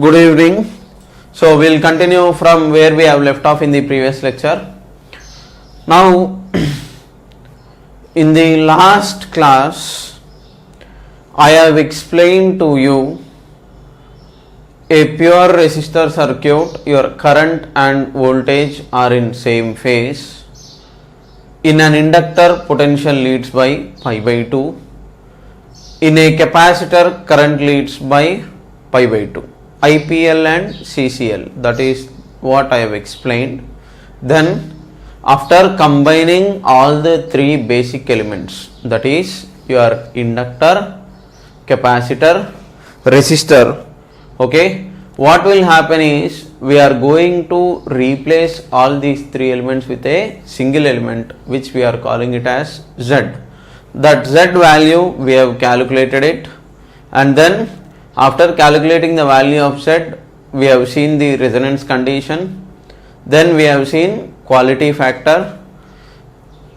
Good evening. So we'll continue from where we have left off in the previous lecture. Now in the last class I have explained to you a pure resistor circuit. Your current and voltage are in same phase. In an inductor, potential leads by pi by 2. In a capacitor, current leads by pi by 2. IPL and CCL, that is what I have explained. Then after combining all the three basic elements, that is your inductor, capacitor, resistor, okay, what will happen is we are going to replace all these three elements with a single element which we are calling it as Z. That Z value we have calculated it, and then after calculating the value of Z we have seen the resonance condition, then we have seen quality factor.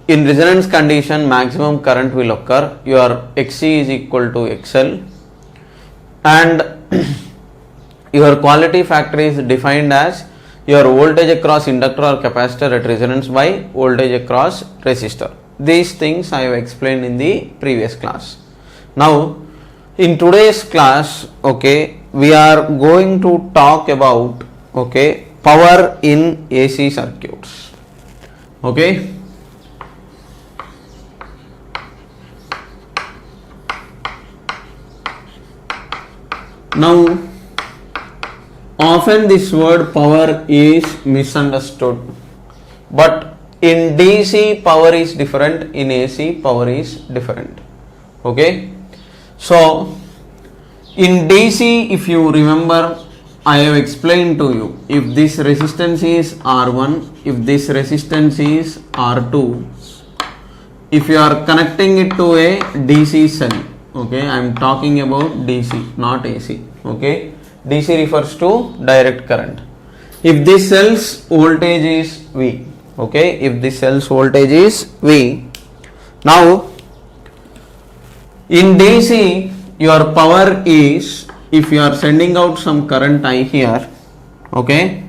In resonance condition maximum current will occur, your XC is equal to XL, and your quality factor is defined as your voltage across inductor or capacitor at resonance by voltage across resistor. These things I have explained in the previous class. Now in today's class, okay, we are going to talk about, okay, power in AC circuits. Okay, now often this word power is misunderstood, but in DC power is different, in AC power is different. Okay, so in DC, if you remember, I have explained to you, if this resistance is R1, if this resistance is R2, if you are connecting it to a DC cell, okay, I am talking about DC, not AC, okay, DC refers to direct current. If this cell's voltage is V, okay, if this cell's voltage is V, now in DC your power is, if you are sending out some current I here, okay,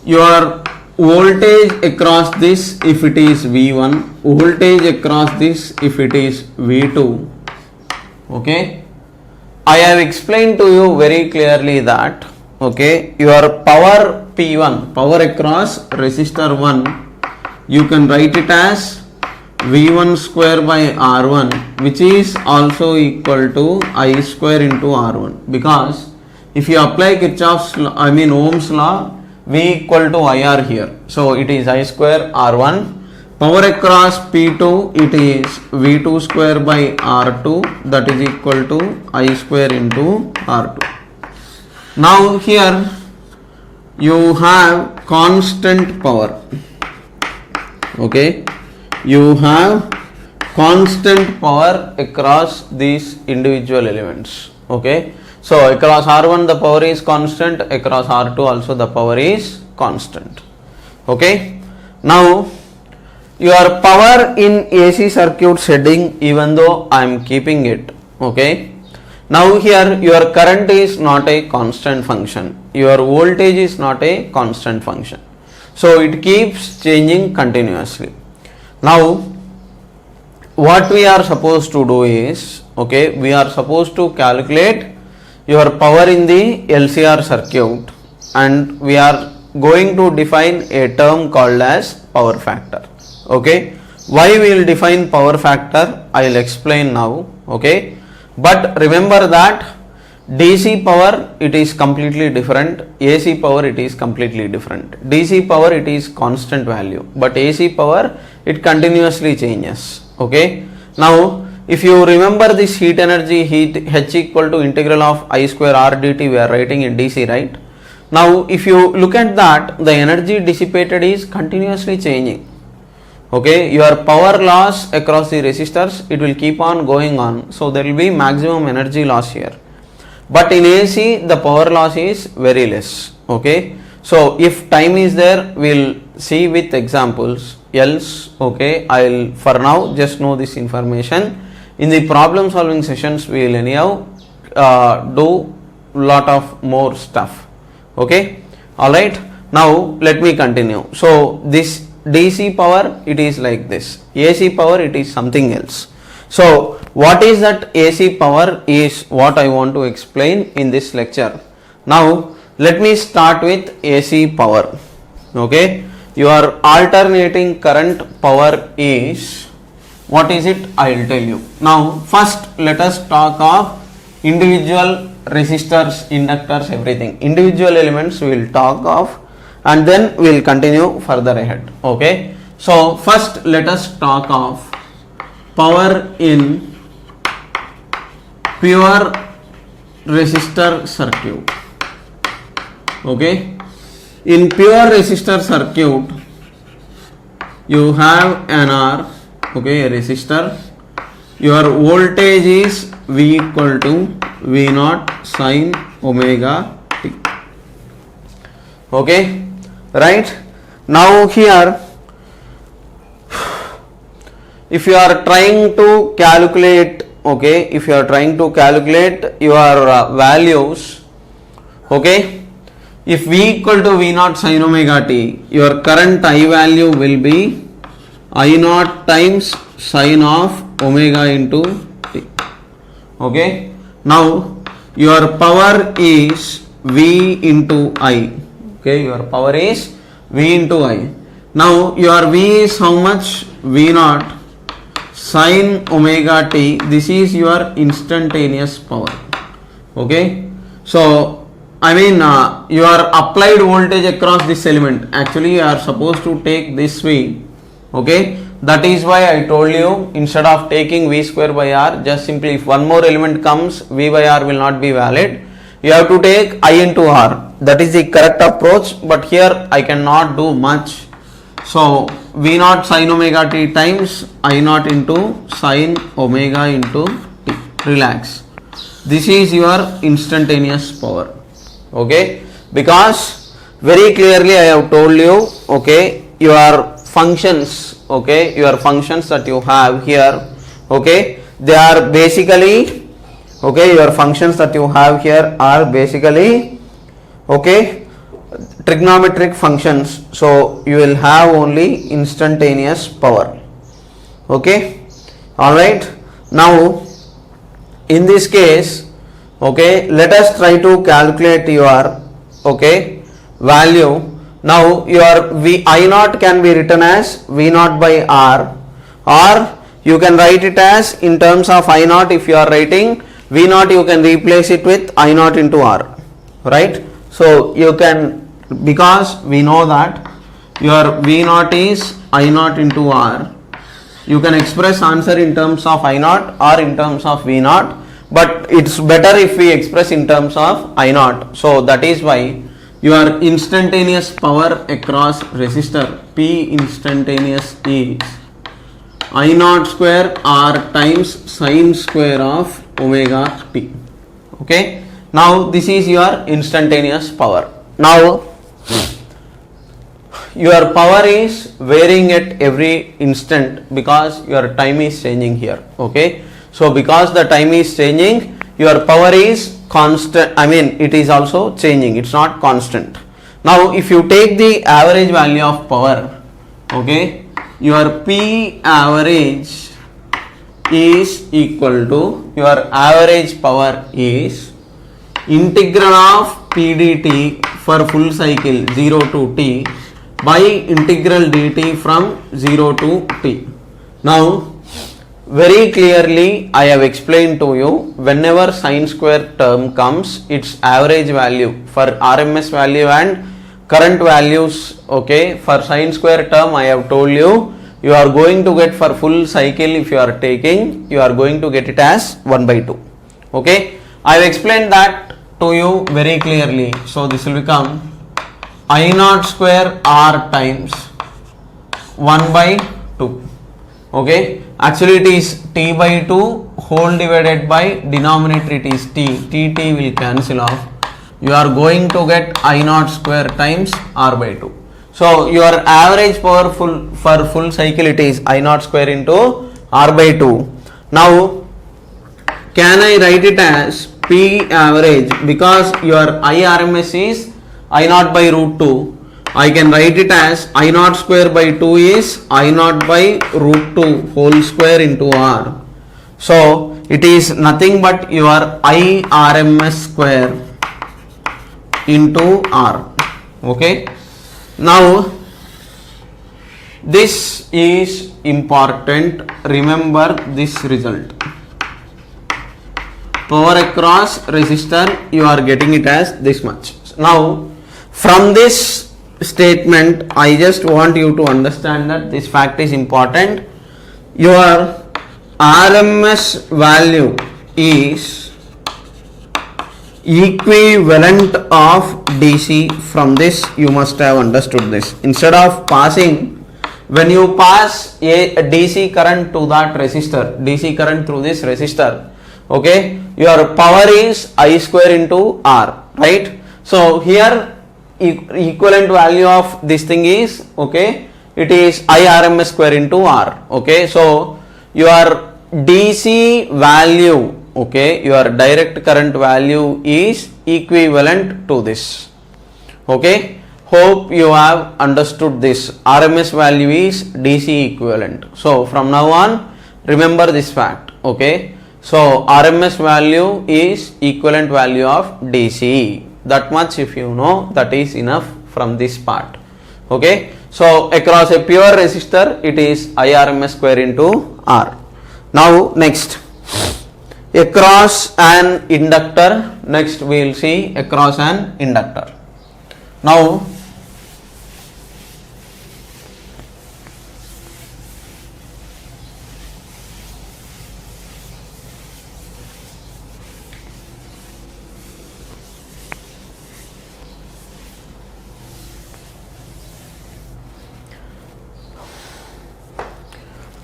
your voltage across this if it is V1, voltage across this if it is V2, okay, I have explained to you very clearly that, okay, your power P1, power across resistor 1, you can write it as V1 square by R1, which is also equal to I square into R1, because if you apply Kirchhoff's law, Ohm's law, V equal to IR here, so it is I square R1. Power across P2, it is V2 square by R2, that is equal to I square into R2. Now here you have constant power, okay, you have constant power across these individual elements, okay. So across R1 the power is constant, across R2 also the power is constant, okay. Now your power in AC circuit setting, even though I am keeping it, okay, now here your current is not a constant function, your voltage is not a constant function, so it keeps changing continuously. Now what we are supposed to do is, okay, we are supposed to calculate your power in the LCR circuit, and we are going to define a term called as power factor, okay. Why we will define power factor, I will explain now, okay. But remember that DC power it is completely different, AC power it is completely different. DC power it is constant value, but AC power it continuously changes, okay. Now if you remember this heat energy, heat H equal to integral of I square R dt, we are writing in DC, right? Now if you look at that, the energy dissipated is continuously changing. Okay, your power loss across the resistors, it will keep on going on, so there will be maximum energy loss here. But in AC the power loss is very less. Okay, so if time is there, we'll see with examples, else okay, I'll for now just know this information. In the problem solving sessions we will anyhow do lot of more stuff. Okay, all right, now let me continue. So this DC power, it is like this, AC power, it is something else. So what is that AC power is what I want to explain in this lecture. Now let me start with AC power. Okay, your alternating current power is, what is it, I will tell you. Now first let us talk of individual resistors, inductors, everything. Individual elements we will talk of and then we will continue further ahead. Okay, so first let us talk of power in pure resistor circuit. Okay, in pure resistor circuit you have an R, okay, a resistor. Your voltage is V equal to V naught sin omega t. Okay, right? Now here, if you are trying to calculate, okay, if you are trying to calculate your values, okay, if V equal to V naught sin omega t, your current I value will be I naught times sin of omega into t. Okay, now your power is V into I. Okay, your power is V into I. Now your V is how much? V naught sin omega t. This is your instantaneous power. Okay, so I mean your applied voltage across this element, actually you are supposed to take this V. Okay, that is why I told you, instead of taking V square by R, just simply if one more element comes, V by R will not be valid. You have to take I into R. That is the correct approach, but here I cannot do much. So V naught sin omega t times I naught into sin omega into t. Relax. This is your instantaneous power. Okay, because very clearly I have told you, okay, your functions, okay, your functions that you have here, okay, they are basically, okay, your functions that you have here are basically, okay, trigonometric functions. So you will have only instantaneous power. Okay, all right. Now in this case, okay, let us try to calculate your, okay, value. Now your V I naught can be written as V naught by R, or you can write it as in terms of I naught. If you are writing V naught, you can replace it with I naught into R, right? So you can, because we know that your V naught is I naught into R, you can express answer in terms of I naught or in terms of V naught, but it's better if we express in terms of I naught. So that is why your instantaneous power across resistor P instantaneous is I naught square R times sin square of omega t. Okay, now this is your instantaneous power. Now your power is varying at every instant because your time is changing here. Okay, so because the time is changing, your power is constant, I mean it is also changing, it's not constant. Now if you take the average value of power, okay, your P average is equal to, your average power is integral of P dt for full cycle 0 to t by integral dt from 0 to t. Now very clearly I have explained to you, whenever sin square term comes, its average value for RMS value and current values. Okay, for sin square term I have told you you are going to get for full cycle, if you are taking, you are going to get it as 1 by 2. Okay, I have explained that to you very clearly. So this will become I naught square R times 1 by 2. Okay, actually it is T by 2 whole divided by denominator, it is T will cancel off. You are going to get I naught square times R by 2. So your average power for full cycle, it is I naught square into R by 2. Now can I write it as P average, because your IRMS is I naught by root 2. I can write it as I naught square by 2 is I naught by root 2 whole square into R. So it is nothing but your IRMS square into R. Okay. Now this is important. Remember this result. Power across resistor, you are getting it as this much. Now from this statement, I just want you to understand that this fact is important. Your RMS value is equivalent of DC. From this you must have understood this. Instead of passing, when you pass a DC current to that resistor, DC current through this resistor, okay, your power is I square into R, right? So here equivalent value of this thing is, okay, it is IRMS square into R. Okay, so your DC value, okay, your direct current value is equivalent to this. Okay, hope you have understood this. RMS value is DC equivalent. So from now on, remember this fact. Okay, so RMS value is equivalent value of DC. That much if you know, that is enough from this part. Okay, so across a pure resistor, it is IRMS square into R. Now next, across an inductor. Next we will see across an inductor. Now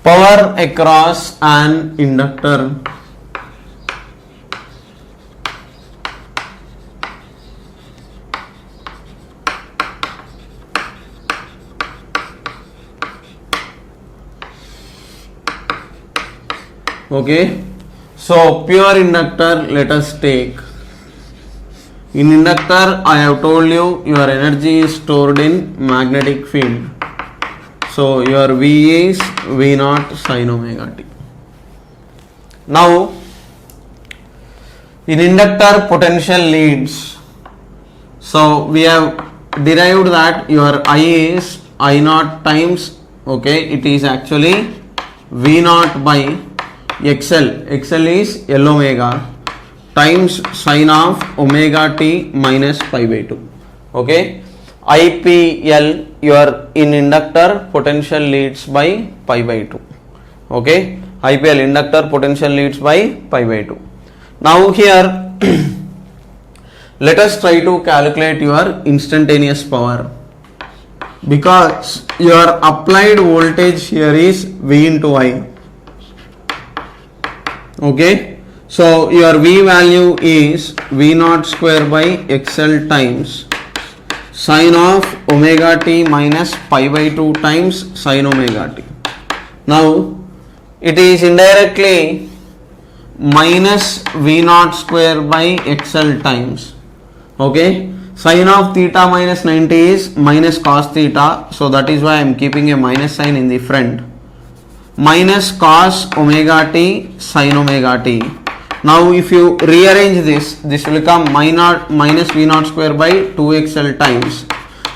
power across an inductor. Okay, so pure inductor, let us take. In inductor, I have told you your energy is stored in magnetic field. So your V is V naught sin omega t. Now in inductor, potential leads. So we have derived that your I is I naught times, okay, it is actually V naught by XL. XL is L omega times sin of omega t minus pi by 2. Okay, IPL, your in inductor potential leads by pi by 2. Okay, IPL inductor potential leads by pi by 2. Now here let us try to calculate your instantaneous power, because your applied voltage here is V into I. Okay, so your V value is V naught square by XL times sin of omega t minus pi by 2 times sin omega t. Now it is indirectly minus V naught square by XL times, okay, sin of theta minus 90 is minus cos theta, so that is why I am keeping a minus sign in the front, minus cos omega t sin omega t. Now if you rearrange this, this will become minus V naught square by 2XL times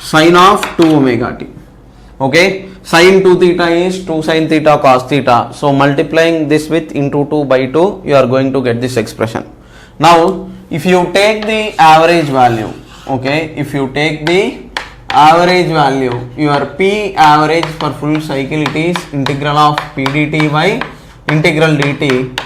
sin of 2 omega t. Okay, sin 2 theta is 2 sin theta cos theta. So multiplying this with into 2 by 2, you are going to get this expression. Now if you take the average value, okay, if you take the average value, your P average for full cycle, it is integral of P dt by integral dt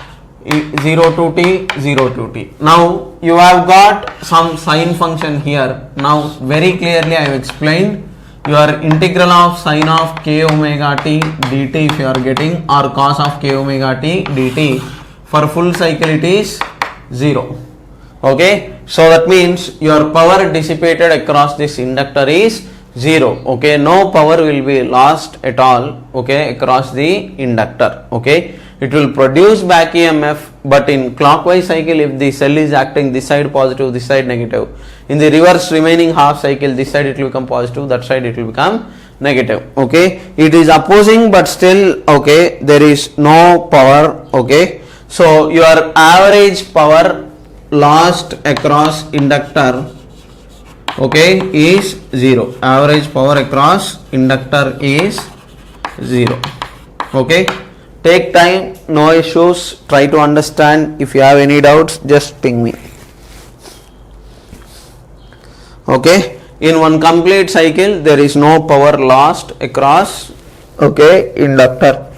0 to t 0 to t. Now you have got some sine function here. Now very clearly I have explained your integral of sine of k omega t dt if you are getting, or cos of k omega t dt, for full cycle it is 0. Okay, so that means your power dissipated across this inductor is 0. Okay, no power will be lost at all, okay, across the inductor. Okay, it will produce back EMF, but in clockwise cycle, if the cell is acting this side positive, this side negative, in the reverse remaining half cycle, this side it will become positive, that side it will become negative. Okay, it is opposing, but still, okay, there is no power. Okay, so your average power lost across inductor, okay, is 0. Average power across inductor is 0. Okay, take time, no issues, try to understand. If you have any doubts, just ping me. Okay, in one complete cycle there is no power lost across, okay, inductor.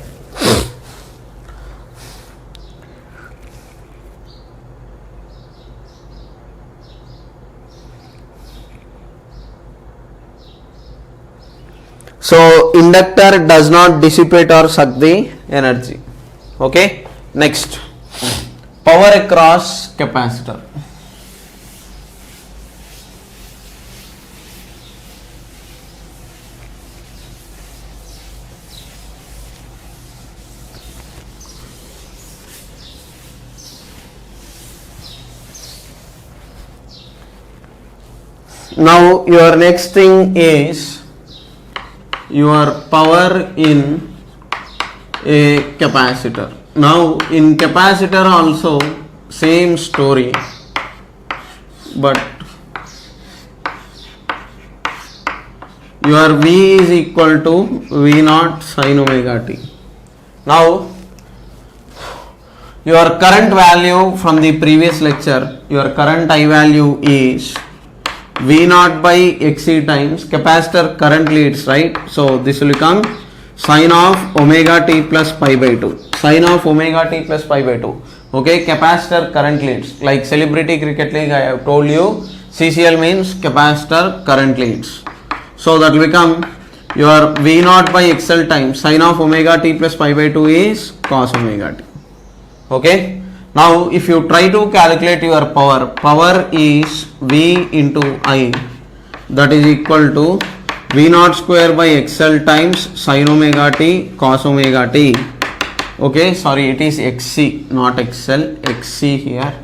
So inductor does not dissipate or suck the energy. Okay, next, power across capacitor. Now your next thing is your power in a capacitor. Now in capacitor also same story, but your V is equal to V naught sin omega t. Now your current value from the previous lecture, your current I value is V naught by Xc times capacitor current leads, right? So this will become sine of omega t plus pi by 2. Sine of omega t plus pi by 2. Okay, capacitor current leads. Like Celebrity Cricket League, I have told you, CCL means capacitor current leads. So that will become your V naught by XL times sine of omega t plus pi by 2 is cos omega t. Okay. Now if you try to calculate your power, power is V into I, that is equal to V naught square by XL times sin omega t cos omega t. Okay, sorry, it is XC not XL, XC here.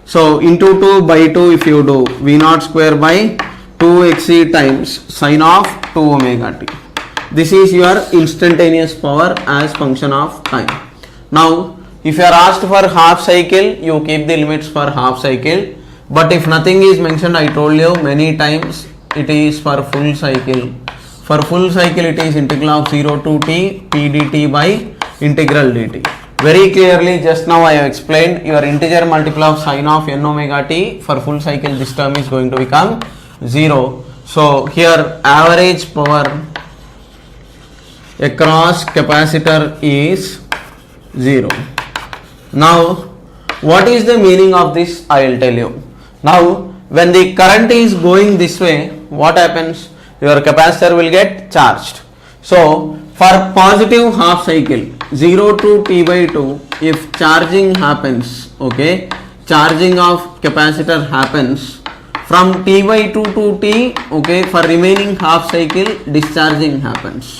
So into 2 by 2 if you do, V naught square by 2XC times sin of 2 omega t. This is your instantaneous power as function of time. Now if you are asked for half cycle, you keep the limits for half cycle, but if nothing is mentioned, I told you many times, it is for full cycle. For full cycle it is integral of 0 to t p dt by integral dt. Very clearly just now I have explained your integer multiple of sine of n omega t. For full cycle this term is going to become 0. So here average power across capacitor is 0. Now what is the meaning of this? I will tell you. Now when the current is going this way, what happens? Your capacitor will get charged. So for positive half cycle 0 to t by 2, if charging happens, okay, charging of capacitor happens from t by 2 to t, okay, for remaining half cycle discharging happens.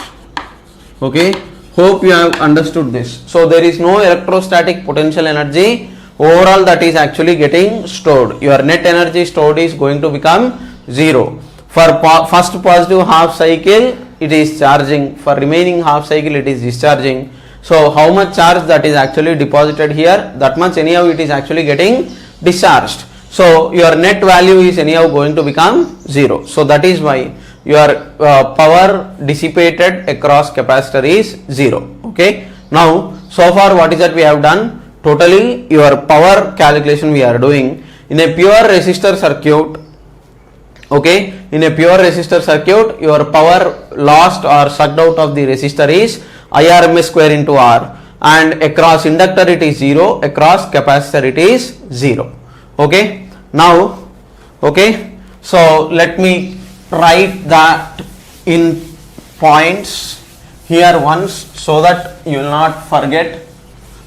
Okay, hope you have understood this. So there is no electrostatic potential energy overall that is actually getting stored. Your net energy stored is going to become 0. For first positive half cycle it is charging, for remaining half cycle it is discharging. So how much charge that is actually deposited here, that much anyhow it is actually getting discharged. So your net value is anyhow going to become 0. So that is why your power dissipated across capacitor is 0. Okay. Now so far what is that we have done? Totally your power calculation we are doing in a pure resistor circuit. Okay, in a pure resistor circuit, your power lost or sucked out of the resistor is IRMS square into R, and across inductor it is 0, across capacitor it is 0. Okay, now, okay, so let me write that in points here once so that you will not forget.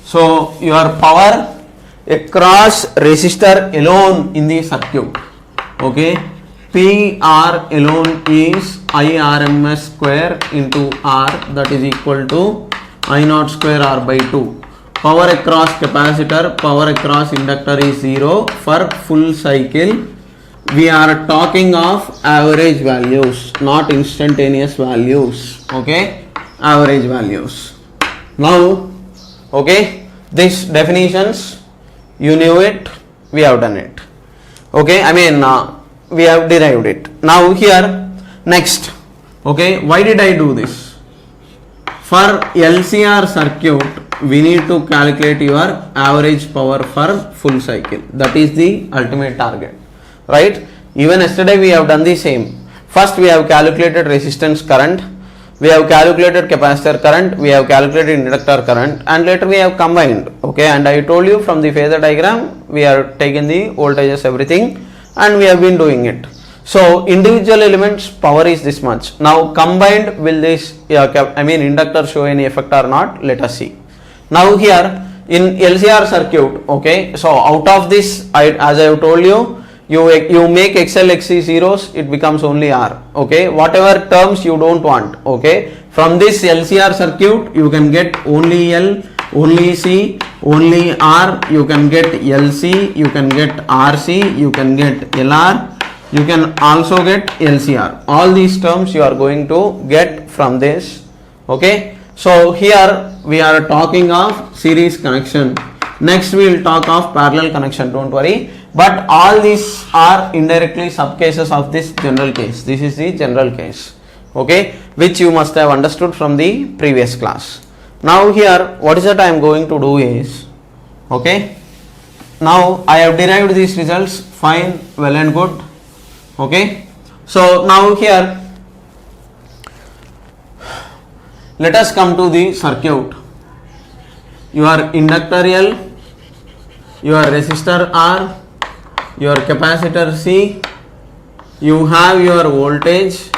So your power across resistor alone in the circuit, okay, PR alone is IRMS square into R, that is equal to I naught square R by 2. Power across capacitor, power across inductor is 0 for full cycle. We are talking of average values, not instantaneous values. Okay, average values. Now, okay, these definitions, you knew it, we have done it. Okay, I mean, we have derived it. Now here, next, okay, why did I do this? For LCR circuit, we need to calculate your average power for full cycle. That is the ultimate target, right? Even yesterday we have done the same. First we have calculated resistance current, we have calculated capacitor current, we have calculated inductor current, and later we have combined. Okay, and I told you from the phasor diagram we have taken the voltages, everything, and we have been doing it. So individual elements power is this much. Now combined, will this inductor show any effect or not? Let us see. Now here in LCR circuit, okay, so out of this, as I have told you, you make XL XC zeros, it becomes only R. Okay, whatever terms you don't want. Okay, from this LCR circuit you can get only L, only C, only R, you can get LC, you can get RC, you can get LR, you can also get LCR. All these terms you are going to get from this. Okay, so here we are talking of series connection. Next we will talk of parallel connection, don't worry. But all these are indirectly subcases of this general case. This is the general case, okay, which you must have understood from the previous class. Now here, what is that I am going to do is, okay, now I have derived these results, fine, well and good. Okay, so now here let us come to the circuit. Your inductor L, your resistor R, your capacitor C, you have your voltage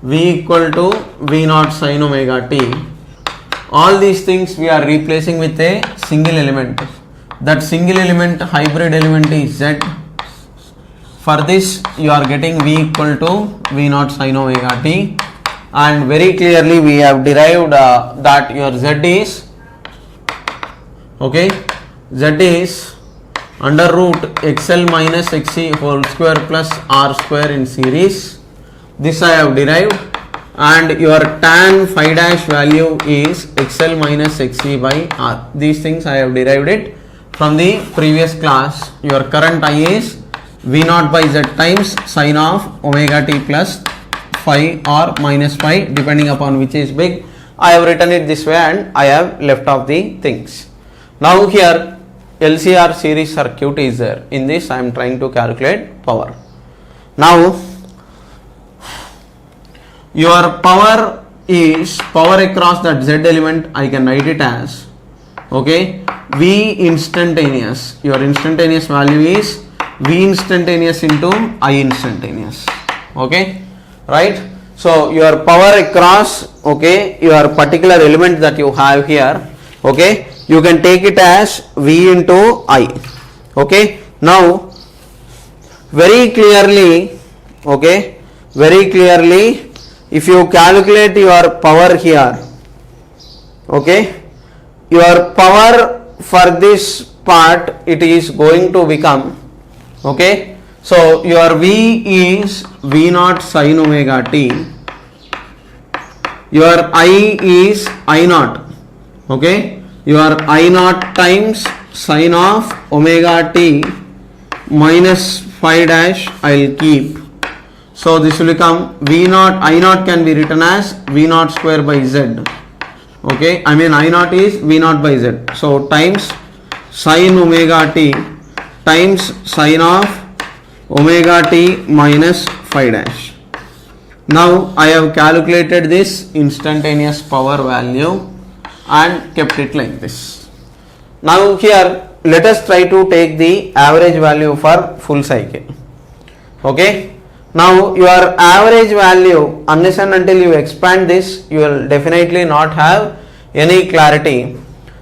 V equal to V naught sin omega t. All these things we are replacing with a single element. That single element, hybrid element is Z. For this you are getting V equal to V naught sin omega t, and very clearly we have derived that your Z is, okay, Z is under root XL minus XC whole square plus R square in series. This I have derived, and your tan phi dash value is XL minus XC by R. These things I have derived it from the previous class. Your current I is V naught by Z times sin of omega t plus phi or minus phi, depending upon which is big. I have written it this way and I have left off the things. Now here LCR series circuit is there. In this I am trying to calculate power. Now your power is power across that Z element. I can write it as, okay, V instantaneous. Your instantaneous value is V instantaneous into I instantaneous. Okay, right? So your power across, okay, your particular element that you have here, okay, you can take it as V into I. Okay, now very clearly, okay, very clearly, if you calculate your power here, okay, your power for this part, it is going to become, okay, so your V is V naught sin omega t, your I is I naught, okay, your I naught times sin of omega t minus phi dash I will keep. So this will become V naught, I naught can be written as V naught square by Z. Okay, I mean I naught is V naught by Z. So times sin omega t times sin of omega t minus phi dash. Now I have calculated this instantaneous power value and kept it like this. Now here let us try to take the average value for full cycle. Okay. Now your average value, unless and until you expand this, you will definitely not have any clarity.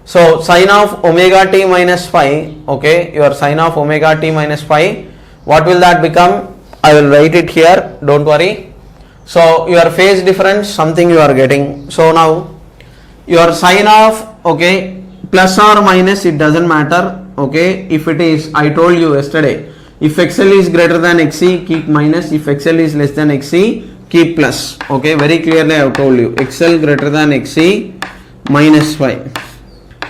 So sine of omega t minus phi, okay, your sine of omega t minus phi, what will that become? I will write it here, don't worry. So your phase difference, something you are getting. So now your sine of, okay, plus or minus, it doesn't matter, okay. If it is, I told you yesterday, if XL is greater than XC, keep minus. If XL is less than XC, keep plus. Okay, very clearly I have told you. XL greater than XC, minus phi.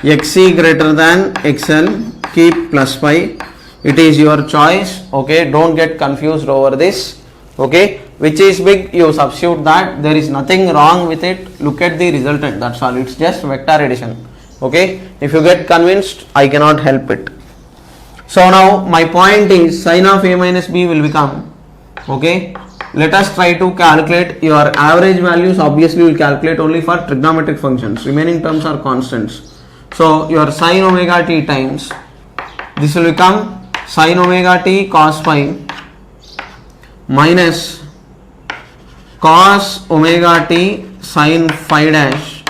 XC greater than XL, keep plus phi. It is your choice. Okay, don't get confused over this. Okay, which is big, you substitute that. There is nothing wrong with it. Look at the resultant. That's all. It's just vector addition. Okay, if you get convinced, I cannot help it. So now my point is sine of a minus b will become, okay, let us try to calculate your average values. Obviously we will calculate only for trigonometric functions, remaining terms are constants. So your sine omega t times, this will become sine omega t cos phi minus cos omega t sine phi dash.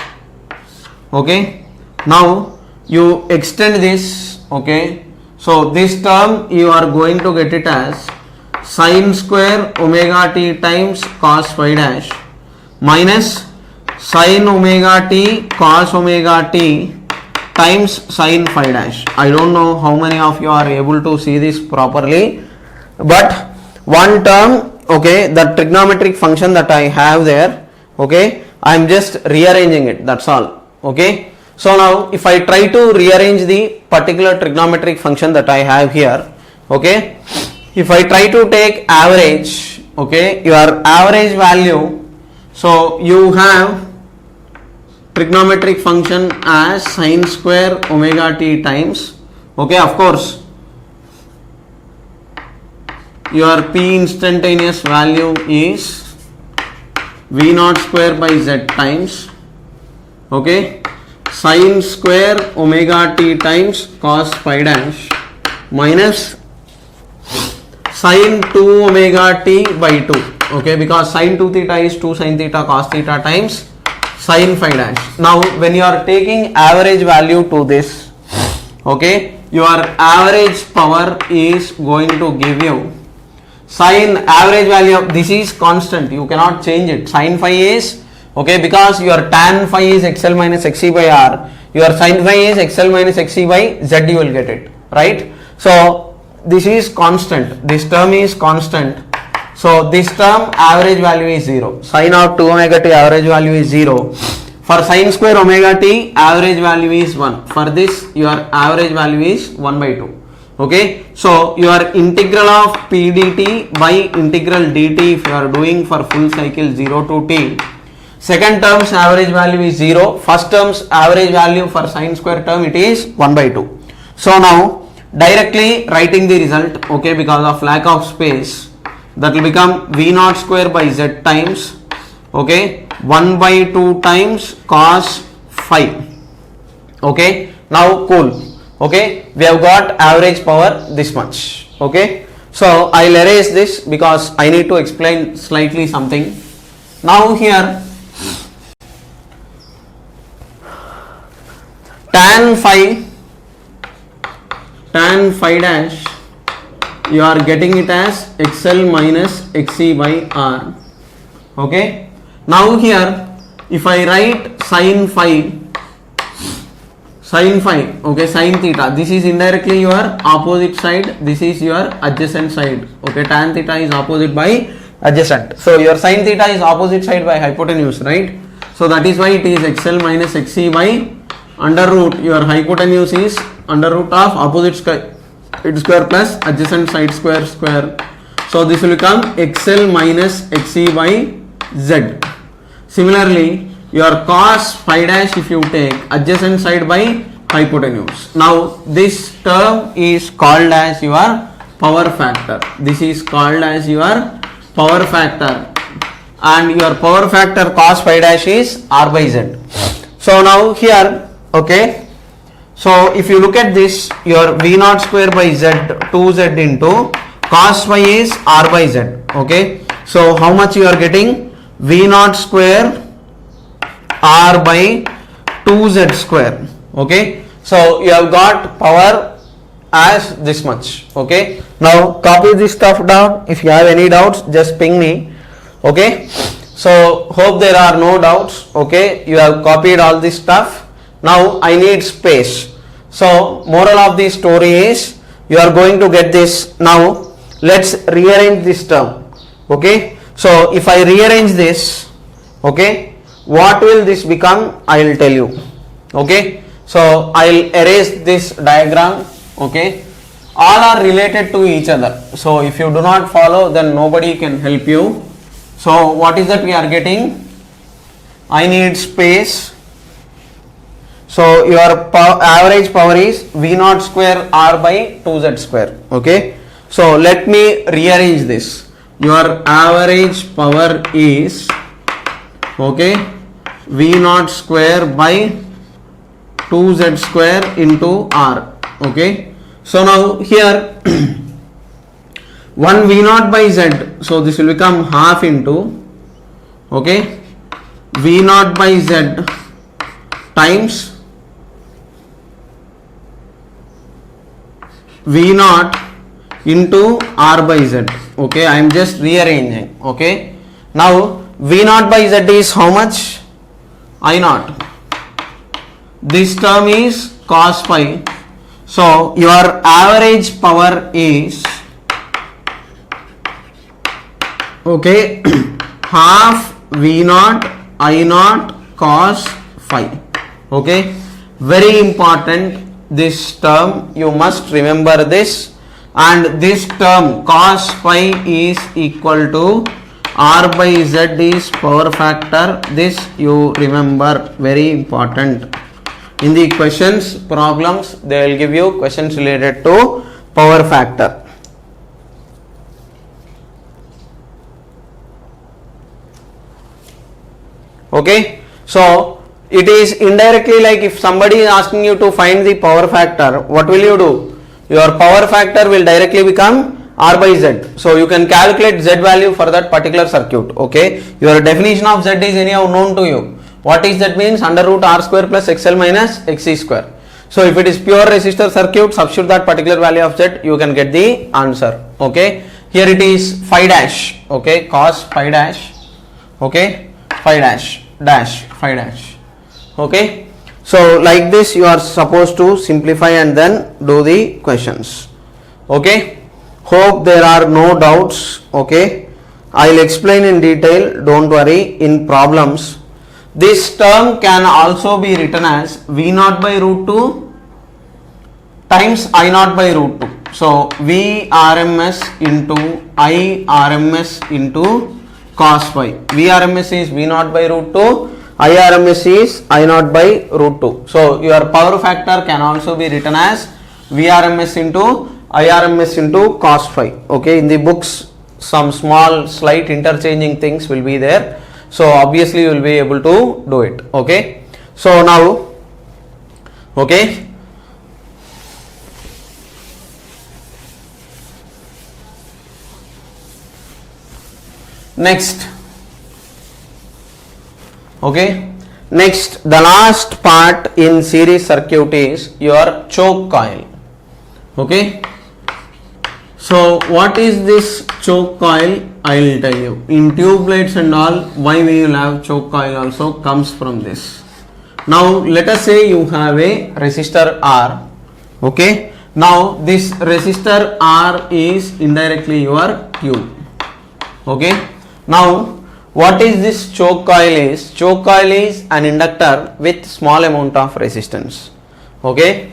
Okay, now you extend this, okay. So this term you are going to get it as sine square omega t times cos phi dash minus sine omega t cos omega t times sine phi dash. I don't know how many of you are able to see this properly, but one term, okay, the trigonometric function that I have there, okay, I am just rearranging it, that's all. Okay. So now if I try to rearrange the particular trigonometric function that I have here, okay, if I try to take average, okay, your average value, so you have trigonometric function as sine square omega t times, okay, of course your p instantaneous value is v naught square by z times, okay, sine square omega t times cos phi dash minus sine 2 omega t by 2, okay, because sine 2 theta is 2 sin theta cos theta times sine phi dash. Now when you are taking average value to this, okay, your average power is going to give you sine average value of this is constant, you cannot change it. Sine phi is, okay, because your tan phi is XL minus XC by R, your sin phi is XL minus XC by Z, you will get it, right? So this is constant, this term is constant, so this term average value is 0, sine of 2 omega t average value is 0, for sine square omega t average value is 1, for this your average value is 1 by 2, okay. So your integral of p dt by integral dt, if you are doing for full cycle 0 to t, second term's average value is 0, first term's average value for sine square term it is 1 by 2. So now directly writing the result, okay, because of lack of space, that will become v naught square by z times, okay, 1 by 2 times cos phi, okay. Now cool, okay, we have got average power this much, okay. So I'll erase this because I need to explain slightly something. Now here tan phi dash, you are getting it as XL minus XC by R, okay. Now here if I write sin phi, okay, sin theta, this is indirectly your opposite side, this is your adjacent side, okay, tan theta is opposite by adjacent, so your sin theta is opposite side by hypotenuse, right? So that is why it is XL minus XC by under root, your hypotenuse is under root of opposite side square plus adjacent side square. So this will become XL minus XC by Z. Similarly, your cos phi dash, if you take adjacent side by hypotenuse. Now this term is called as your power factor. This is called as your power factor, and your power factor cos phi dash is r by z. So now here, okay, so if you look at this, your v naught square by z, 2z into cos phi is r by z. Okay, so how much you are getting? V naught square r by 2z square. Okay, so you have got power as this much. Okay, now copy this stuff down. If you have any doubts, just ping me. Okay, so hope there are no doubts. Okay, you have copied all this stuff. Now I need space. So moral of the story is you are going to get this. Now let's rearrange this term. Okay, so if I rearrange this, okay, what will this become? I will tell you. Okay, so I will erase this diagram. Okay, all are related to each other. So if you do not follow, then nobody can help you. So what is that we are getting? I need space. So your average power is V naught square r by 2z square. Okay, so let me rearrange this. Your average power is, okay, V naught square by 2z square into r. Okay, so now here 1 V naught by z, so this will become half into, okay, V naught by z times V naught into r by z. Okay, I am just rearranging. Okay, now V naught by z is how much? I naught. This term is cos phi. So your average power is, okay, half V naught I naught cos phi. Okay, very important. This term you must remember this, and this term cos phi is equal to r by z is power factor. This you remember, very important. In the questions, problems, they will give you questions related to power factor. Okay, so it is indirectly like if somebody is asking you to find the power factor, what will you do? Your power factor will directly become r by z. So you can calculate z value for that particular circuit. Okay, your definition of z is anyhow known to you. What is that means? Under root r square plus xl minus xc square. So if it is pure resistor circuit, substitute that particular value of z, you can get the answer. Okay, here it is phi dash. Okay, cos phi dash. Okay, phi dash dash phi dash. Okay, so like this you are supposed to simplify and then do the questions. Okay, hope there are no doubts. Okay, I will explain in detail, don't worry. In problems, this term can also be written as V naught by root 2 times I naught by root 2. So V RMS into I RMS into cos phi. V RMS is V naught by root 2. IRMS is I naught by root 2. So your power factor can also be written as VRMS into IRMS into cos phi. Okay, in the books some small slight interchanging things will be there. So obviously you will be able to do it. Okay, so now, okay, next. Okay, next, the last part in series circuit is your choke coil. Okay, so what is this choke coil? I will tell you. In tube lights and all, why we will have choke coil also comes from this. Now let us say you have a resistor R. Okay, now this resistor R is indirectly your tube. Okay, now what is this choke coil is? Choke coil is an inductor with small amount of resistance. Okay,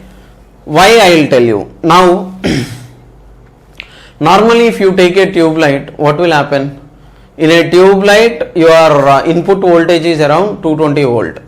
why I will tell you. Now normally if you take a tube light, what will happen? In a tube light your input voltage is around 220 volt.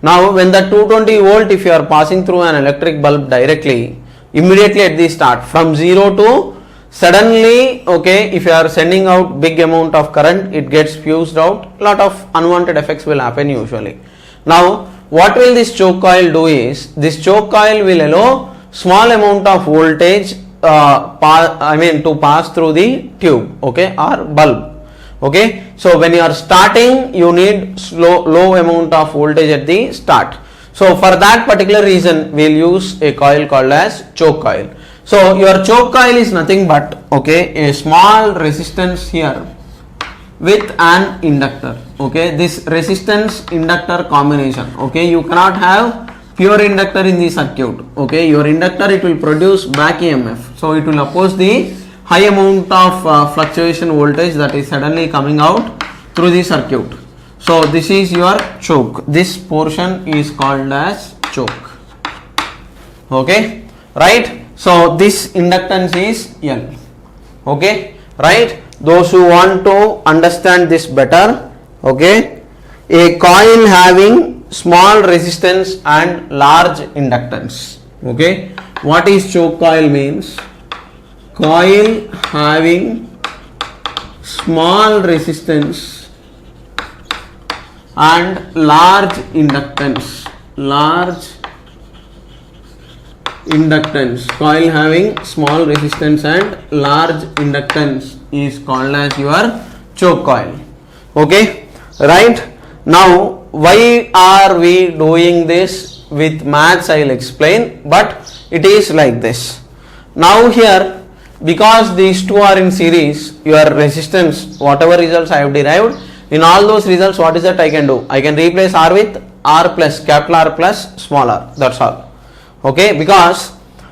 Now when the 220 volt, if you are passing through an electric bulb directly, immediately at the start from 0 to Suddenly, okay, if you are sending out big amount of current, it gets fused out, lot of unwanted effects will happen usually. Now what will this choke coil do is, this choke coil will allow small amount of voltage to pass through the tube, okay, or bulb. Okay, so when you are starting, you need low amount of voltage at the start. So for that particular reason, we will use a coil called as choke coil. So your choke coil is nothing but, okay, a small resistance here with an inductor. Okay, this resistance inductor combination. Okay, you cannot have pure inductor in the circuit. Okay, your inductor, it will produce back EMF, so it will oppose the high amount of fluctuation voltage that is suddenly coming out through the circuit. So this is your choke. This portion is called as choke. Okay, right? So this inductance is L. Okay, right? Those who want to understand this better, okay, a coil having small resistance and large inductance. Okay, what is choke coil means? Coil having small resistance and large inductance. Coil having small resistance and large inductance is called as your choke coil. Okay, right? Now why are we doing this with maths? I will explain, but it is like this. Now here, because these two are in series, your resistance, whatever results I have derived, in all those results, what is that I can do? I can replace R with R plus, capital R plus small r, that's all. Okay, because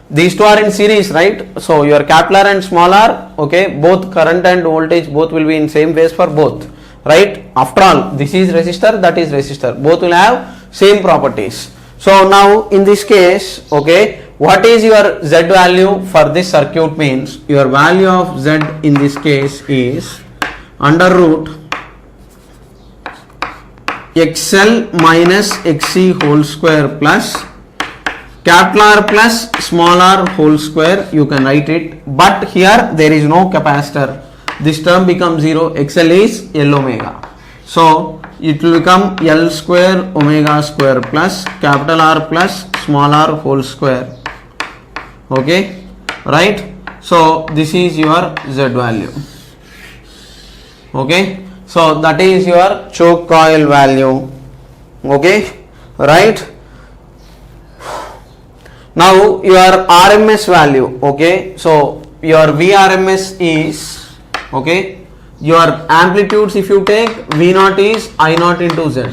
these two are in series, right? So your capital R and small r, okay, both current and voltage both will be in same phase for both, right? After all, this is resistor, that is resistor, both will have same properties. So now in this case, okay, what is your Z value for this circuit means, your value of Z in this case is under root XL minus XC whole square plus capital R plus small r whole square, you can write it, but here there is no capacitor, this term becomes 0, XL is L omega, so it will become L square omega square plus capital R plus small r whole square. Okay, right? So this is your Z value. Okay, so that is your choke coil value. Okay, right? Now your RMS value. Okay, so your VRMS is, okay, your amplitudes, if you take V0 is I0 into Z.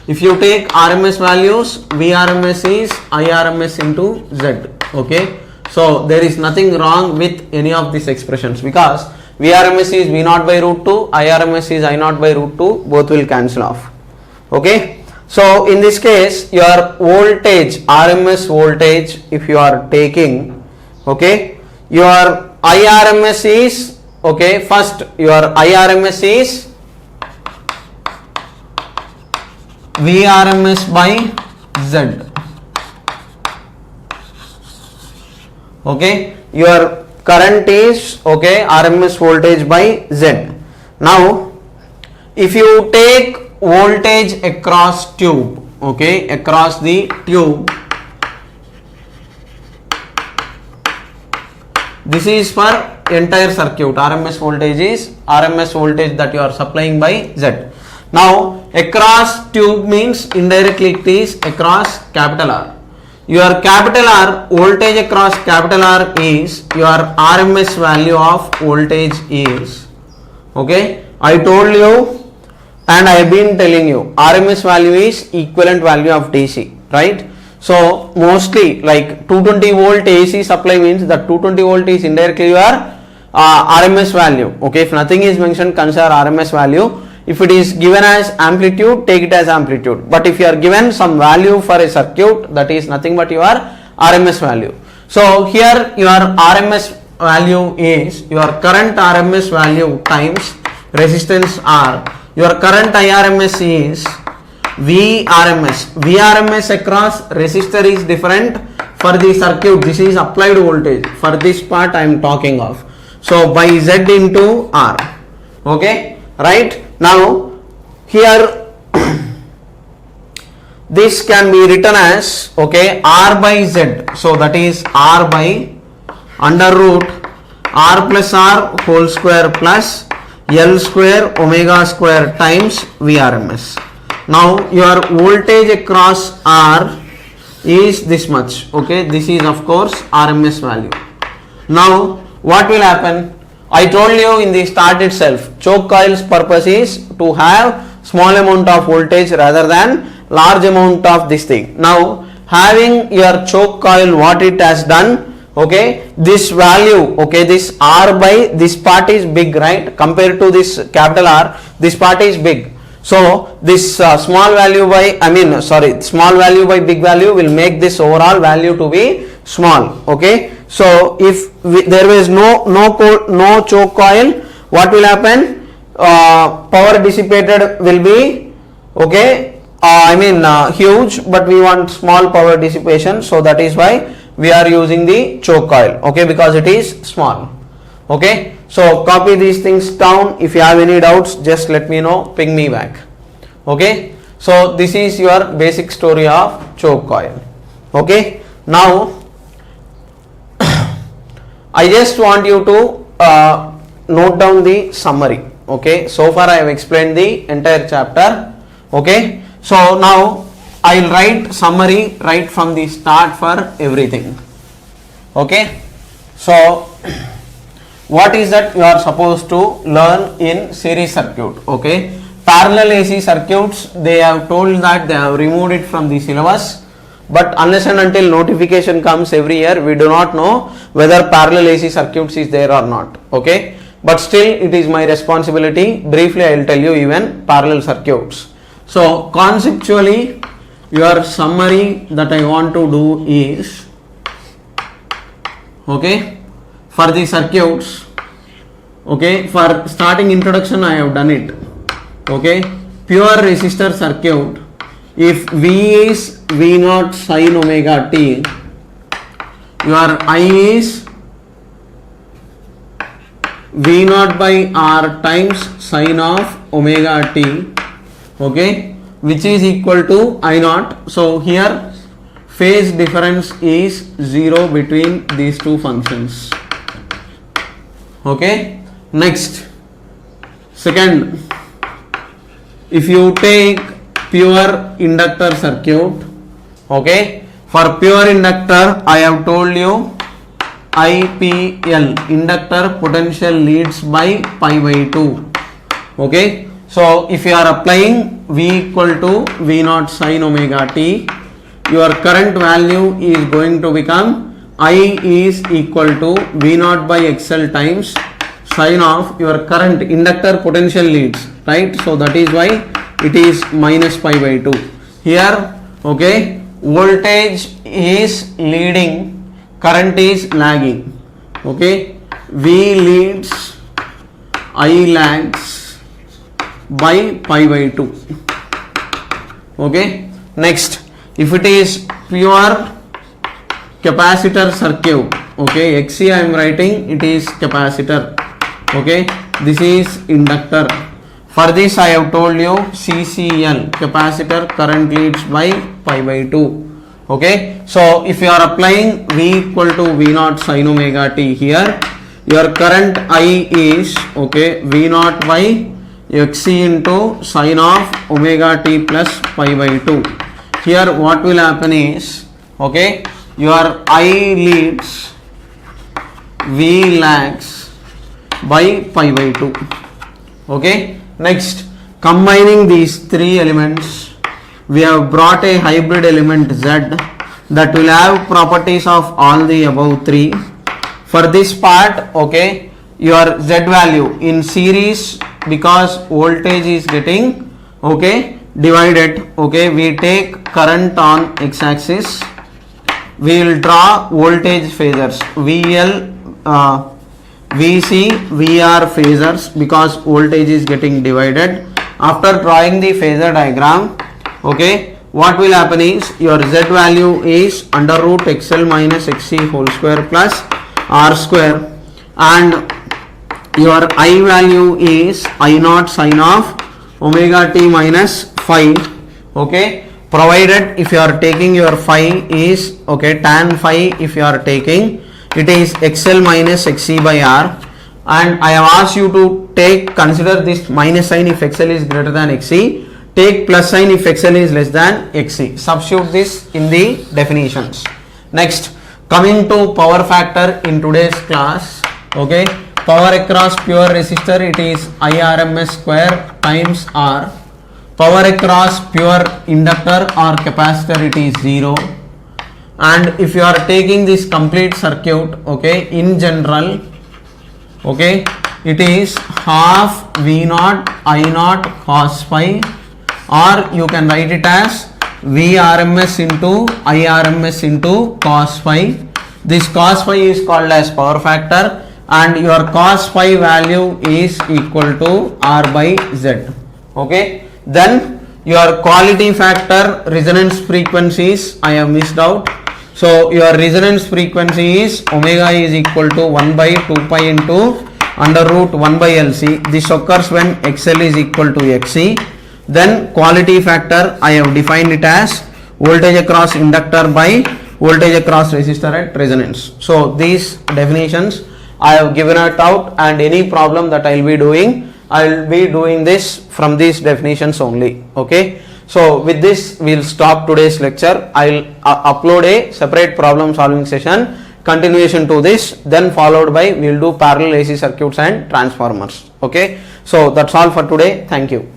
If you take RMS values, VRMS is IRMS into Z. Okay, so there is nothing wrong with any of these expressions, because VRMS is V0 by root 2, IRMS is I0 by root 2, both will cancel off. Okay, so in this case, your voltage, RMS voltage, if you are taking, okay, your IRMS is, okay, first your IRMS is VRMS by Z. Okay, your current is, okay, RMS voltage by Z. Now if you take voltage across tube, okay, across the tube, this is for entire circuit, RMS voltage is RMS voltage that you are supplying by Z. Now across tube means indirectly it is across capital R. Your capital R, voltage across capital R is your RMS value of voltage is, okay, I told you and I have been telling you, RMS value is equivalent value of DC, right? So mostly like 220 volt AC supply means that 220 volt is indirectly your RMS value. Okay, if nothing is mentioned, consider RMS value. If it is given as amplitude, take it as amplitude. But if you are given some value for a circuit, that is nothing but your RMS value. So here your RMS value is your current RMS value times resistance R. Your current IRMS is VRMS. VRMS across resistor is different for the circuit. This is applied voltage. For this part I am talking of. So by Z into R. Okay, right? Now here this can be written as, okay, R by Z. So that is R by under root R plus R whole square plus L square omega square times Vrms. Now your voltage across R is this much. Okay, this is of course RMS value. Now what will happen? I told you in the start itself, choke coil's purpose is to have small amount of voltage rather than large amount of this thing. Now having your choke coil, what it has done, okay, this value, okay, this R by this part is big, right? Compared to this capital R, this part is big. So this small value by small value by big value will make this overall value to be small. Okay, so if there is no choke coil, what will happen? Power dissipated will be, okay, huge, but we want small power dissipation, so that is why we are using the choke coil, okay, because it is small. Okay, so copy these things down. If you have any doubts, just let me know, ping me back. Okay, so this is your basic story of choke coil. Okay, now I just want you to note down the summary. Okay, so far I have explained the entire chapter. Okay, so now I will write summary right from the start for everything. Okay, so what is that you are supposed to learn in series circuit? Okay, parallel AC circuits, they have told that they have removed it from the syllabus, but unless and until notification comes every year, we do not know whether parallel AC circuits is there or not. Okay, but still it is my responsibility. Briefly I will tell you even parallel circuits. So conceptually, your summary that I want to do is, okay, for the circuits, okay, for starting introduction I have done it. Okay, pure resistor circuit, if V is V0 sin omega t, your I is V0 by R times sin of omega t, okay, which is equal to I0. So here phase difference is 0 between these two functions. Okay, next, second, if you take pure inductor circuit, okay, for pure inductor I have told you IPL, inductor potential leads by pi by 2. Okay, so if you are applying V equal to V0 sin omega t, your current value is going to become I is equal to V0 by XL times sin of your current inductor potential leads, right? So that is why it is minus pi by 2 here. Okay, voltage is leading, current is lagging. Okay, V leads, I lags by pi by 2. Okay, next, if it is pure capacitor circuit, okay, XC I am writing, it is capacitor. Okay, this is inductor. For this I have told you CCL, capacitor current leads by pi by 2. Okay, so if you are applying V equal to V0 sin omega t here, your current I is, okay, V0 by XC into sin of omega t plus pi by 2. Here what will happen is, okay, your I leads, V lags by pi by 2. Okay, next, combining these three elements, we have brought a hybrid element Z that will have properties of all the above three. For this part, okay, your Z value in series, because voltage is getting, okay, divided, okay, we take current on x-axis, we will draw voltage phasors, VL, VC, VR phasors, because voltage is getting divided. After drawing the phasor diagram, okay, what will happen is your Z value is under root XL minus XC whole square plus R square, and your I value is I naught sine of omega t minus phi, okay, provided if you are taking your phi is, okay, tan phi, if you are taking it is xl minus xc by r, and I have asked you to consider this minus sign if xl is greater than xc, take plus sign if xl is less than xc, substitute this in the definitions. Next, coming to power factor in today's class, okay, power across pure resistor, it is IRMS square times R. Power across pure inductor or capacitor, it is 0. And if you are taking this complete circuit, okay, in general, okay, it is half V naught I naught cos phi, or you can write it as VRMS into IRMS into cos phi. This cos phi is called as power factor, and your cos phi value is equal to R by Z. Okay, then your quality factor resonance frequencies I have missed out. So your resonance frequency is omega is equal to 1 by 2 pi into under root 1 by LC. This occurs when XL is equal to XC. Then quality factor I have defined it as voltage across inductor by voltage across resistor at resonance. So these definitions I have given it out, and any problem that I will be doing, I will be doing this from these definitions only. Okay. So with this we will stop today's lecture. I will upload a separate problem solving session continuation to this, then followed by we will do parallel AC circuits and transformers. Okay. So that's all for today. Thank you.